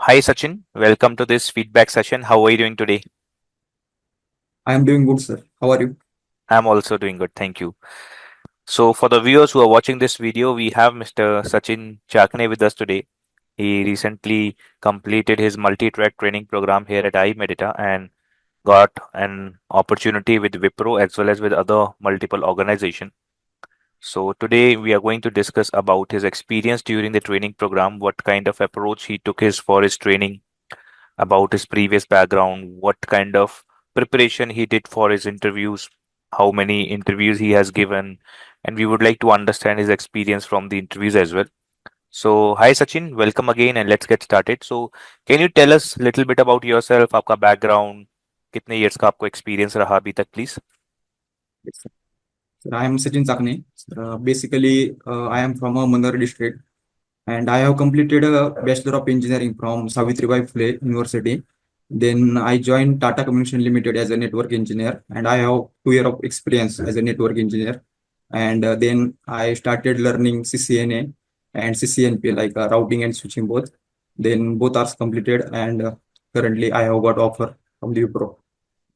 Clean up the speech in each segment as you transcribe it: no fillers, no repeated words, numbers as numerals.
Hi Sachin, welcome to this feedback session. How are you doing today? I am doing good, sir. How are you? I'm also doing good, thank you. So, for the viewers who are watching this video, we have Mr. Sachin Chakane with us today. He recently completed his multi-track training program here at I-MEDITA and got an opportunity with Wipro as well as with other multiple organizations. So, today we are going to discuss about his experience during the training program, what kind of approach he took his for his training, about his previous background, what kind of preparation he did for his interviews, how many interviews he has given, and we would like to understand his experience from the interviews as well. So, hi Sachin, welcome again, and let's get started. So, can you tell us a little bit about yourself, आपका background, कितने years का आपको experience रहा अभी तक, please? Yes, sir. Sir, I am Sachin Chakane. Basically, I am from a Mandar district, and I have completed a Bachelor of Engineering from Savitribai Phule University. Then I joined Tata Communications Limited as a network engineer, and I have 2 years of experience as a network engineer. And then I started learning CCNA and CCNP, like routing and switching both. Then both are completed, and currently I have got offer from the Wipro.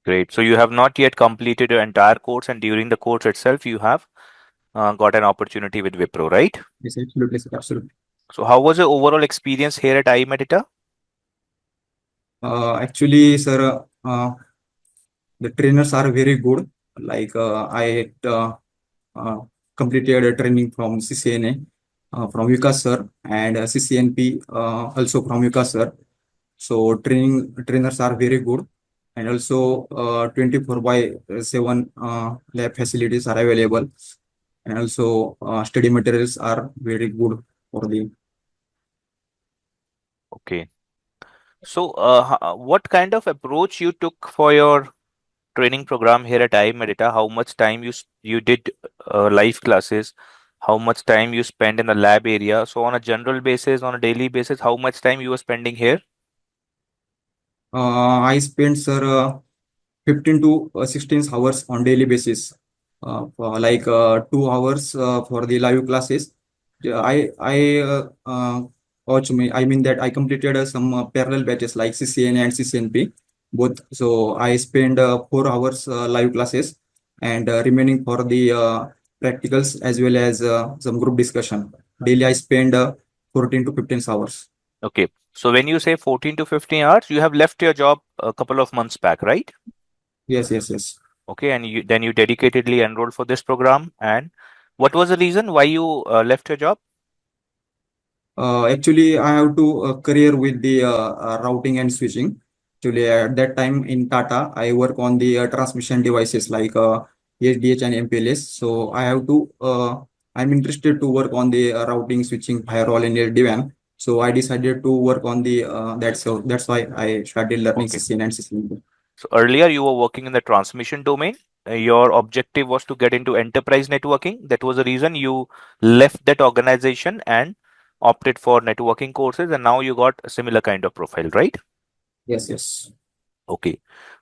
Great. So, you have not yet completed your entire course, and during the course itself, you have got an opportunity with Wipro, right? Yes, absolutely, sir. Absolutely. So, how was your overall experience here at iMedita? Actually, sir, the trainers are very good. Like I uh, completed a training from CCNA from Vikas sir and CCNP also from Vikas sir. So trainers are very good, and also 24 by 7 lab facilities are available, and also study materials are very good for the. Okay. So, what kind of approach you took for your training program here at iMedita? How much time you did live classes? How much time you spend in the lab area? So, on a general basis, on a daily basis, how much time you were spending here? I spent, sir, 15 to 16 hours on daily basis, for like 2 hours for the live classes. Yeah, I mean that I completed some parallel batches like CCNA and CCNP both. So I spent 4 hours live classes, and remaining for the practicals as well as some group discussion. Daily I spend 14 to 15 hours. Okay. So, when you say 14 to 15 hours, you have left your job a couple of months back, right? Yes, yes, yes. Okay. And then you dedicatedly enrolled for this program. And what was the reason why you left your job? Actually, I have to career with the routing and switching. Actually, at that time in Tata, I work on the transmission devices like SDH and MPLS. So I have to, I'm interested to work on the routing, switching, firewall, and LDWAN. So I decided to work on the that's why I started learning Okay. CCN and CCN. So earlier you were working in the transmission domain. Your objective was to get into enterprise networking. That was the reason you left that organization and opted for networking courses, and now you got a similar kind of profile, right? Yes, yes. Okay.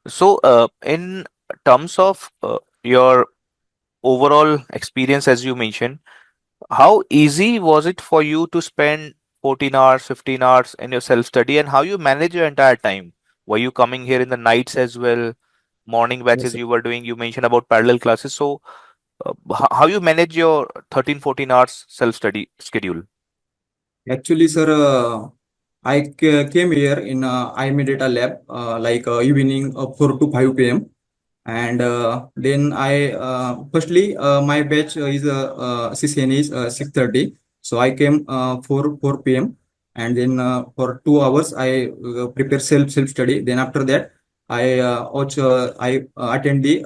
So, in terms of your overall experience, as you mentioned, how easy was it for you to spend 14 hours, 15 hours in your self study, and how you manage your entire time? Were you coming here in the nights as well? Morning batches Yes. you were doing? You mentioned about parallel classes. So, how you manage your 13, 14 hours self study schedule? Actually, sir, came here in I-MEDITA lab like evening 4 to 5 p.m. And then I firstly my batch is CCNA is 6:30. So I came 4 p.m. and then for 2 hours I prepare self study. Then after that I attend the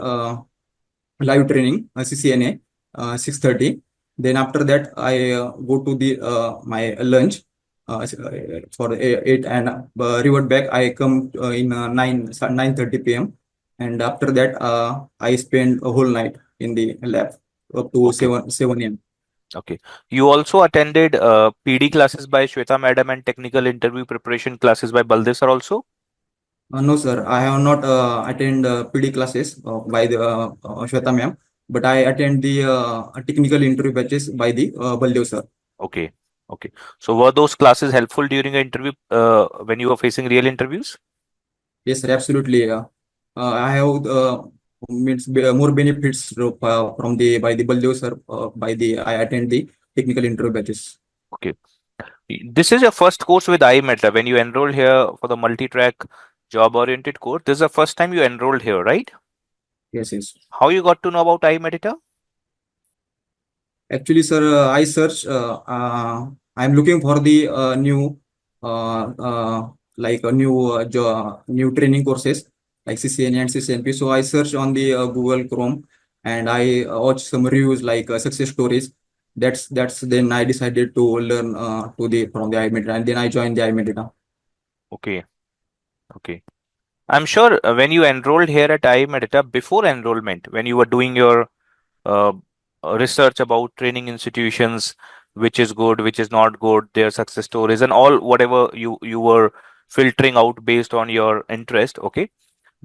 live training CCNA 6:30. Then after that I go to the my lunch for 8, and revert back. I come in 9:30 p.m. and after that I spend a whole night in the lab up to Okay. 7 a.m. Okay. You also attended PD classes by Shweta madam and technical interview preparation classes by Baldev sir also? No, sir, I have not attend PD classes by the Shweta ma'am, but I attend the technical interview batches by the Baldev sir. Okay. Okay. So were those classes helpful during an interview when you were facing real interviews? Yes, sir, absolutely. I have more benefits from the by the Baldev sir by the I attend the technical interview batches. Okay. This is your first course with I-MEDITA. When you enrolled here for the multi-track job-oriented course, this is the first time you enrolled here, right? Yes, yes. How you got to know about I-MEDITA? Actually, sir, I search. I'm looking for the new, like a new training courses like CCNA and CCNP. So I search on the Google Chrome, and I watch some reviews like success stories. That's then I decided to learn to the from the iMedita, and then I joined the iMedita. Okay. Okay. I'm sure when you enrolled here at I-MEDITA, before enrollment, when you were doing your uh, research about training institutions, which is good, which is not good, their success stories, and all whatever you were filtering out based on your interest. Okay.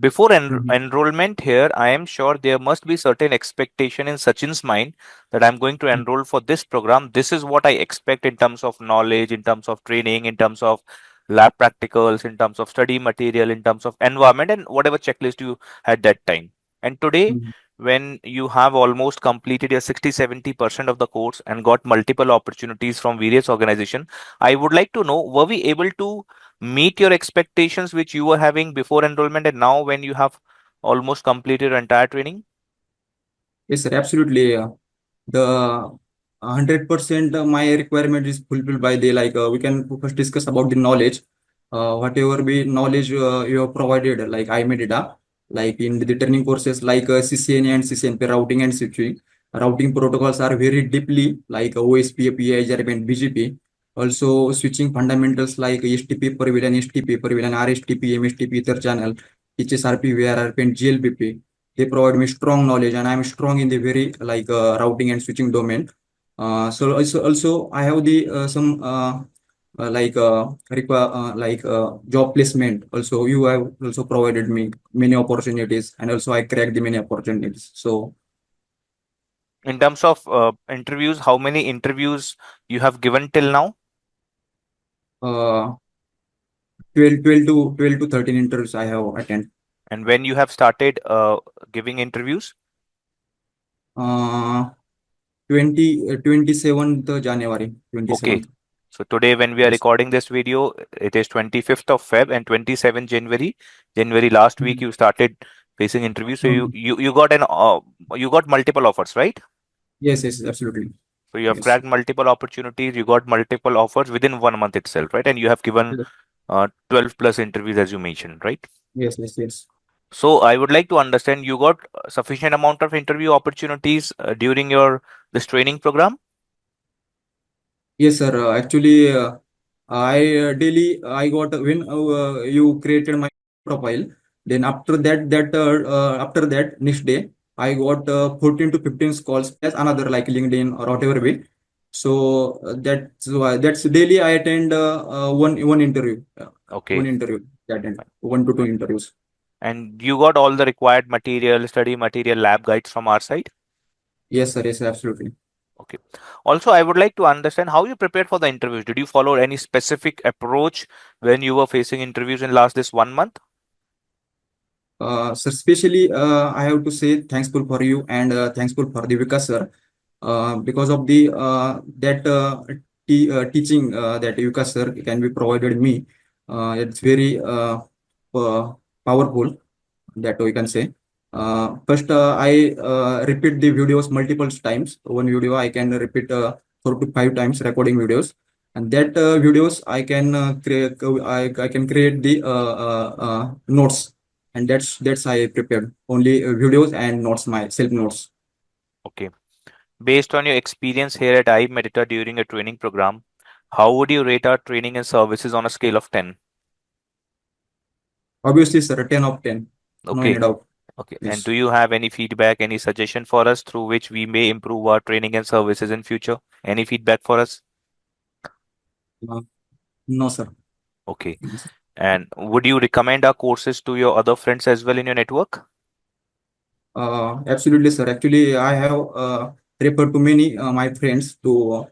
Before Mhm. enrollment here, I am sure there must be certain expectation in Sachin's mind that I'm going to enroll for this program. This is what I expect in terms of knowledge, in terms of training, in terms of lab practicals, in terms of study material, in terms of environment, and whatever checklist you had that time. And today, Mhm. when you have almost completed your 60-70% of the course and got multiple opportunities from various organizations, I would like to know, were we able to meet your expectations which you were having before enrollment and now when you have almost completed your entire training? Yes, sir, absolutely. The 100% my requirement is fulfilled by the like we can first discuss about the knowledge. Whatever be knowledge you have provided, like I made it up, like in the training courses like CCNA and CCNP routing and switching. Routing protocols are very deeply like OSP, API, and BGP. Also switching fundamentals like STP per VLAN, STP per VLAN, RSTP, MSTP, Ether channel, HSRP, VRRP, and GLPP. They provide me strong knowledge, and I'm strong in the very like routing and switching domain. So also I have the some like job placement. Also, you have also provided me many opportunities, and also I cracked the many opportunities. So In terms of interviews, how many interviews you have given till now? uh, 12 to 13 interviews I have attended. And when you have started giving interviews? Uh, 27th January, Okay. 27th. So today when we are Yes. recording this video, it is 25th of Feb and 27th January. January last week Mhm. you started facing interviews. So Mhm. you got an you got multiple offers, right? Yes, yes, absolutely. So you have Yes. cracked multiple opportunities, you got multiple offers within 1 month itself, right? And you have given 12 plus interviews as you mentioned, right? Yes, yes, yes. So I would like to understand you got sufficient amount of interview opportunities during your this training program. Yes, sir. Actually, I daily I got when you created my profile. Then after that next day I got 14 to 15 calls plus another like LinkedIn or whatever way. So that's daily I attend one interview, Okay. I attend 1 to 2 interviews. And you got all the required material, study material, lab guides from our side. Yes, sir. Yes, absolutely. Okay. Also, I would like to understand how you prepared for the interviews. Did you follow any specific approach when you were facing interviews in last this 1 month? So especially I have to say thankful for you and thankful for the Vikas sir because of the that teaching that Vikas sir can be provided me. It's very powerful that we can say. First, I repeat the videos multiple times. One video I can repeat 4 to 5 times recording videos, and that videos I can create. I can create the notes, and that's I prepared only videos and notes, my self notes. Okay. Based on your experience here at I-MEDITA during a training program, how would you rate our training and services on a scale of 10? Obviously, sir, 10 of 10, no any Okay. doubt. Okay. And Yes. do you have any feedback, any suggestion for us through which we may improve our training and services in future? Any feedback for us? Uh, no, sir. Okay. And would you recommend our courses to your other friends as well in your network? Absolutely, sir. Actually, I have referred to many my friends to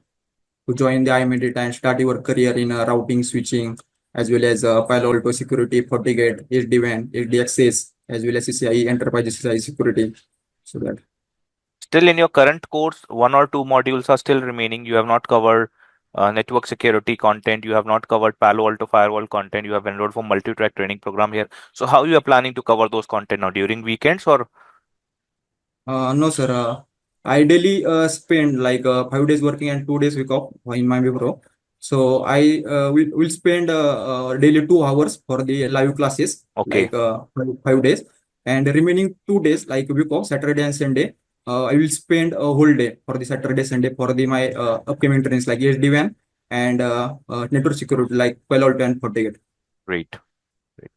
to join the I-MEDITA and start your career in routing, switching, as well as Palo Alto security, FortiGate, SD-WAN, SD access, as well as CCI, enterprise CCI security. So that. Still in your current course, one or two modules are still remaining. You have not covered network security content. You have not covered Palo Alto firewall content. You have enrolled for multi-track training program here. So how you are planning to cover those content now during weekends or? No, sir. I daily spend like 5 days working and 2 days week off in my Wipro. So I will spend daily 2 hours for the live classes, Okay, like 5 days, and the remaining 2 days, like week off, Saturday and Sunday. I will spend a whole day for the Saturday, Sunday for the my upcoming trainings like SD-WAN and network security like Palo Alto and FortiGate. great. Great.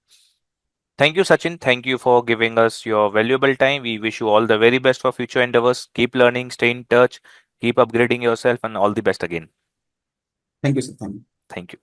Thank you, Sachin. Thank you for giving us your valuable time. We wish you all the very best for future endeavors. Keep learning, stay in touch, keep upgrading yourself, and all the best again. Thank you, sir. Thank you. Thank you.